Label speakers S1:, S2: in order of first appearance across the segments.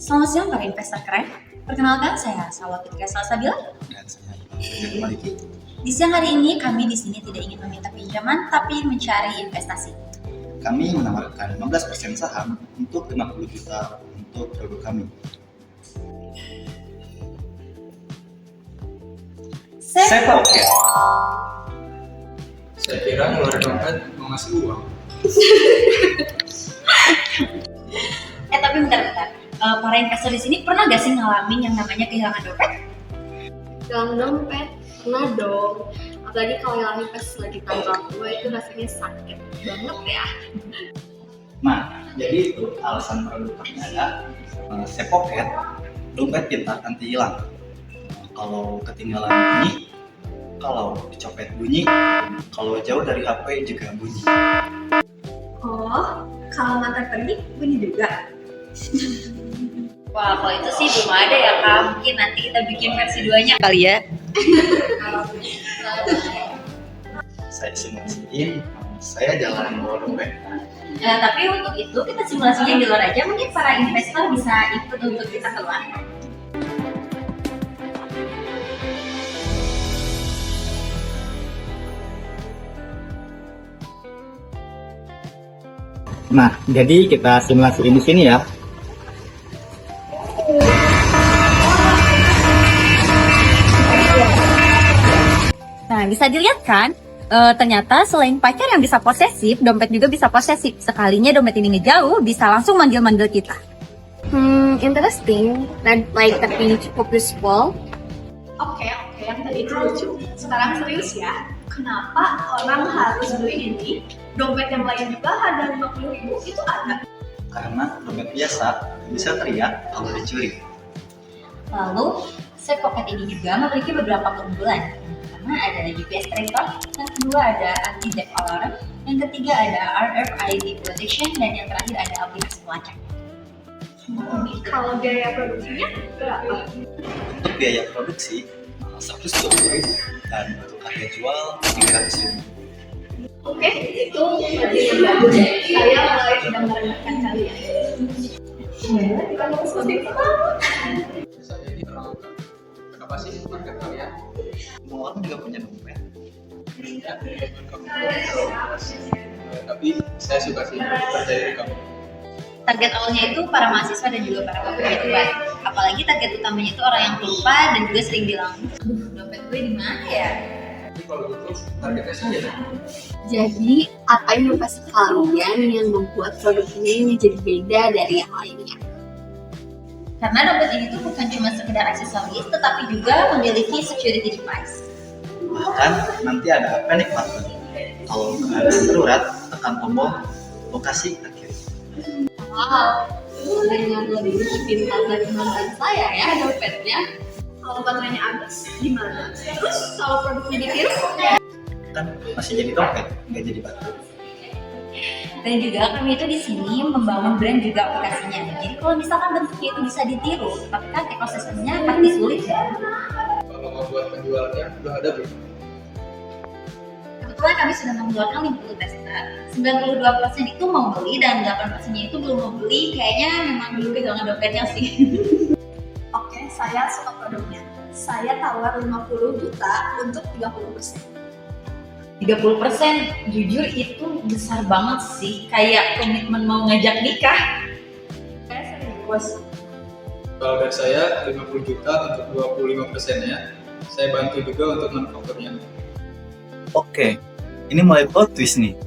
S1: Selamat siang para investor keren. Perkenalkan saya Salwa Fitria Salsabila.
S2: Dan saya Iqbal Maliki.
S1: Di siang hari ini kami di sini tidak ingin meminta pinjaman tapi mencari investasi.
S2: Kami menawarkan 15% saham untuk 50 juta untuk produk kami. Sepoket.
S3: Saya kira ngeluarin dompet mau ngasih uang.
S1: Tapi bentar. Para investor di sini pernah gak sih ngalamin yang namanya kehilangan dompet?
S4: Hilang dompet, pernah dong. Apalagi kalau hilangnya pas lagi tanggal tua itu rasanya sakit banget ya.
S2: Nah, jadi itu alasan produk kami ada Sepoket, dompet pintar anti hilang. Kalau ketinggalan bunyi, kalau dicopet bunyi, kalau jauh dari HP juga bunyi.
S4: Oh, kalau mantan pergi bunyi juga.
S1: Wah, kalau itu sih belum ada ya Kak. Mungkin nanti kita bikin versi 2-nya kali ya.
S2: Saya simulasiin, saya jalan bawa dompet.
S1: Tapi untuk itu kita simulasinya di luar aja. Mungkin para investor bisa ikut untuk kita keluar.
S2: Nah, jadi kita simulasiin di sini ya.
S1: Nah, bisa dilihat kan? Ternyata selain pacar yang bisa posesif, dompet juga bisa posesif. Sekalinya dompet ini ngejauh, bisa langsung manggil-manggil kita.
S4: Interesting. Like tapi cukup useful.
S5: Oke, yang tadi itu lucu. Sekarang serius ya. Kenapa orang harus beli ini? Dompet yang lain juga ada 50.000 itu ada.
S2: Karena dompet biasa bisa teriak kalau dicuri.
S1: Lalu, Sepoket ini juga memiliki beberapa keunggulan. Pertama ada GPS tracker, yang kedua ada anti-theft alarm, yang ketiga ada RFID protection, dan yang terakhir ada aplikasi pelacak.
S5: Kalau biaya produksinya berapa?
S2: Untuk biaya produksi 120.000 dan untuk harga jual 300.000.
S5: Oke, itu ide yang bagus. Saya mulai tidak meremehkan kalian. Kita mau lebih
S3: Saya ini terlalu kenapa sih target kalian?
S2: Semua orang juga punya dompet.
S3: Ya, tapi saya suka sih percaya diri kamu.
S1: Target awalnya itu para mahasiswa dan juga para pegawai. Apalagi target utamanya itu orang yang pelupa dan juga sering bilang, dompet gue di mana ya?
S3: Jadi kalau gitu targetnya sih ya.
S4: Jadi apa yang motivasi kalian yang membuat produk ini jadi beda dari yang lainnya?
S1: Karena dompet ini tuh bukan cuma sekedar aksesoris, tetapi juga memiliki security device.
S2: Bahkan nanti ada panic button. Kalau keadaan darurat, tekan tombol lokasi akhir.
S4: Wow, dengan lebih pintar dari mantan saya ya dompetnya.
S5: Kalau baterainya habis, gimana? Terus kalau produknya ditiru?
S2: Kan masih jadi dompet, nggak jadi batu.
S1: Dan juga kami itu di sini membangun brand juga aplikasinya. Jadi kalau misalkan bentuknya itu bisa ditiru, tapi kan ekosistemnya pasti sulit ya.
S3: Kalau mau buat penjualnya udah ada belum?
S1: Kebetulan kami sudah mengeluarkan 50 tester. 92% itu mau beli dan 8%-nya itu belum mau beli. Kayaknya memang belum pegangan dompetnya sih.
S5: Oke, saya suka produknya. Saya tawar 50 juta untuk 30%.
S1: 30% jujur itu besar banget sih. Kayak komitmen mau ngajak nikah.
S5: Saya serius.
S3: Kalau dari saya 50 juta untuk 25%-nya. Saya bantu juga untuk manufakturnya.
S2: Oke, ini mulai plot twist nih.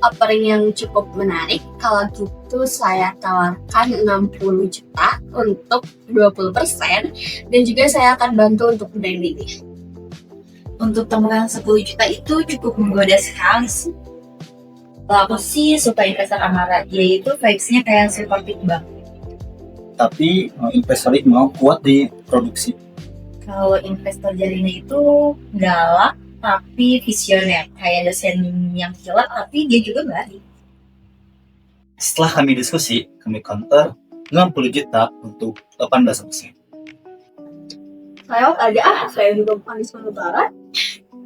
S4: Offering yang cukup menarik. Kalau gitu saya tawarkan 60 juta untuk 20% dan juga saya akan bantu untuk brand ini.
S1: Untuk tambahan 10 juta itu cukup menggoda sekali sih. Kalau aku sih suka investor Amara, dia itu vibes-nya kayak supportive banget.
S2: Tapi investor mau kuat di produksi.
S1: Kalau investor Jarina itu galak tapi visioner, kayak dosen yang kilat tapi dia juga baik.
S2: Setelah kami diskusi, kami counter 60 juta untuk 18%.
S4: Saya aja saya juga bukan di Lebaran.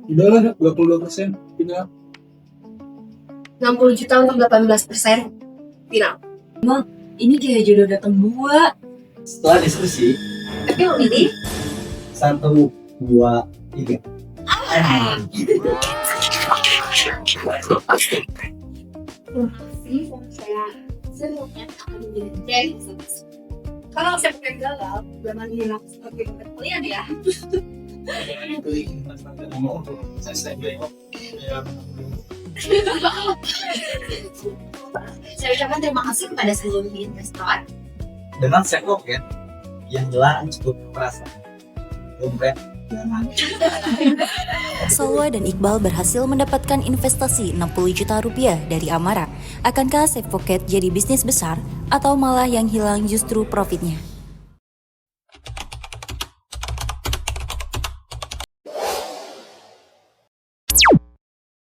S3: Udah lah, 22% final.
S4: 60 juta untuk 18% final.
S1: Ini kayak jodoh datang 2.
S2: Setelah diskusi,
S1: Tapi memilih
S2: 1, 2, 3.
S4: Saya melihat akan menjadi kalau saya bukan gagal, jangan hilang seperti kalian ya. Saya ucapkan terima kasih kepada seluruh investor.
S2: Dengan Sepoket yang jelas cukup merasa dompet
S6: Salwa dan Iqbal berhasil mendapatkan investasi 60 juta rupiah dari Amara. Akankah Safe Pocket jadi bisnis besar atau malah yang hilang justru profitnya?